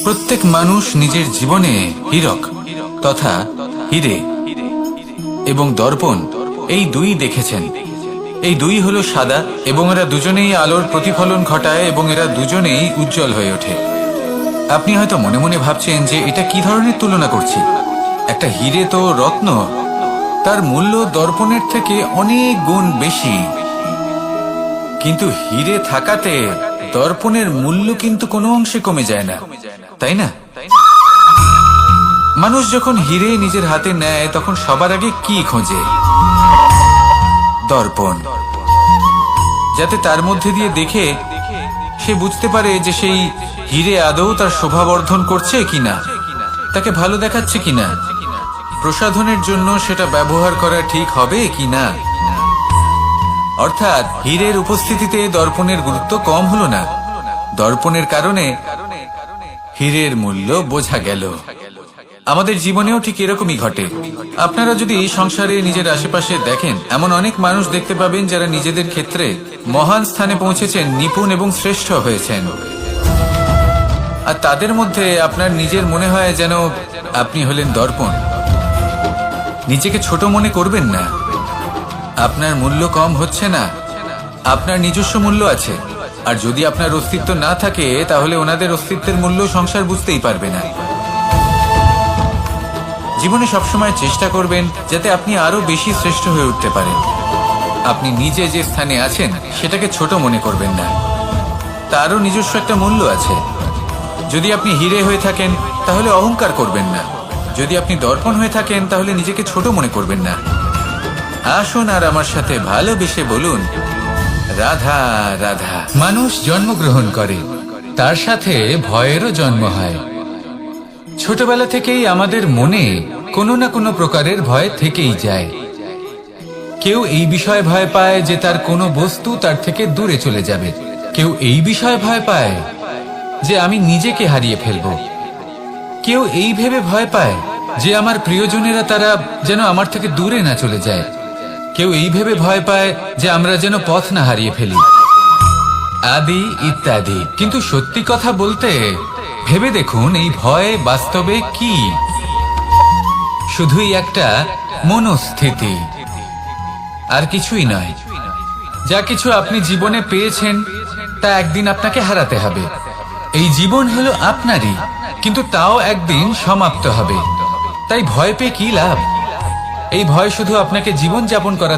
প্রত্যেক মানুষ নিজের জীবনে হীরক তথা হীরে এবং দর্পণ এই দুই দেখেছেন। এই দুই হলো সাদা এবং এরা দুজনেই আলোর প্রতিফলন ঘটায় এবং এরা দুজনেই উজ্জ্বল হয়ে ওঠে। আপনি হয়তো মনে মনে ভাবছেন যে এটা কি ধরনের তুলনা করছি। একটা হীরে তো রত্ন, তার মূল্য দর্পণের থেকে অনেক গুণ বেশি। কিন্তু হীরে থাকাতে দর্পণের মূল্য কিন্তু কোনো অংশে কমে যায় না, তাই না? মানুষ যখন হীরে নিজের হাতে নেয় তখন সবার আগে কি খোঁজে? দর্পণ, যাতে তার মধ্যে দিয়ে দেখে সে বুঝতে পারে যে সেই হীরে আদৌ তার শোভাবর্ধন করছে কিনা, তাকে ভালো দেখাচ্ছে কিনা, প্রসাধনের জন্য সেটা ব্যবহার করা ঠিক হবে কিনা। অর্থাৎ হীরের উপস্থিতিতে দর্পণের গুরুত্ব কম হলো না, দর্পণের কারণে হীরের মূল্য বোঝা গেল। আমাদের জীবনেও ঠিক এরকমই ঘটে। আপনারা যদি সংসারে নিজের আশেপাশে দেখেন, এমন অনেক মানুষ দেখতে পাবেন যারা নিজেদের ক্ষেত্রে মহান স্থানে পৌঁছেছেন, নিপুণ এবং শ্রেষ্ঠ হয়েছেন। আর তাদের মধ্যে আপনার নিজের মনে হয় যেন আপনি হলেন দর্পণ। নিজেকে ছোট মনে করবেন না। আপনার মূল্য কম হচ্ছে না, আপনার নিজস্ব মূল্য আছে। আর যদি আপনার অস্তিত্ব না থাকে তাহলে ওনাদের অস্তিত্বের মূল্য সংসার বুঝতেই পারবে না। জীবনে সবসময় চেষ্টা করবেন যাতে আপনি আরো বেশি শ্রেষ্ঠ হয়ে উঠতে পারেন। আপনি নিজে যে স্থানে আছেন সেটাকে ছোট মনে করবেন না, তারও নিজস্ব একটা মূল্য আছে। যদি আপনি হীরে হয়ে থাকেন তাহলে অহংকার করবেন না, যদি আপনি দর্পণ হয়ে থাকেন তাহলে নিজেকে ছোট মনে করবেন না। আসুন আর আমার সাথে ভালোবেসে বলুন, রাধা রাধা। মানুষ জন্মগ্রহণ করে, তার সাথে ভয়েরও জন্ম হয়। ছোটবেলা থেকেই আমাদের মনে কোনো না কোনো প্রকারের ভয় থেকেই যায়। কেউ এই বিষয়ে ভয় পায় যে তার কোনো বস্তু তার থেকে দূরে চলে যাবে, কেউ এই বিষয়ে ভয় পায় যে আমি নিজেকে হারিয়ে ফেলব, কেউ এই ভেবে ভয় পায় যে আমার প্রিয়জনেরা তারা যেন আমার থেকে দূরে না চলে যায়, কেউ এই ভেবে ভয় পায় যে আমরা যেন পথ না হারিয়ে ফেলি, আদি ইত্যাদি। কিন্তু সত্যি কথা বলতে ভেবে দেখুন, এই ভয় বাস্তবে কি? শুধুই একটা মনস্থিতি, আর কিছুই নয়। যা কিছু আপনি জীবনে পেয়েছেন তা একদিন আপনাকে হারাতে হবে। এই জীবন হলো আপনারই, কিন্তু তাও একদিন সমাপ্ত হবে। তাই ভয় পেয়ে কি লাভ? এই ভয় শুধু আপনাকে জীবন যাপন করা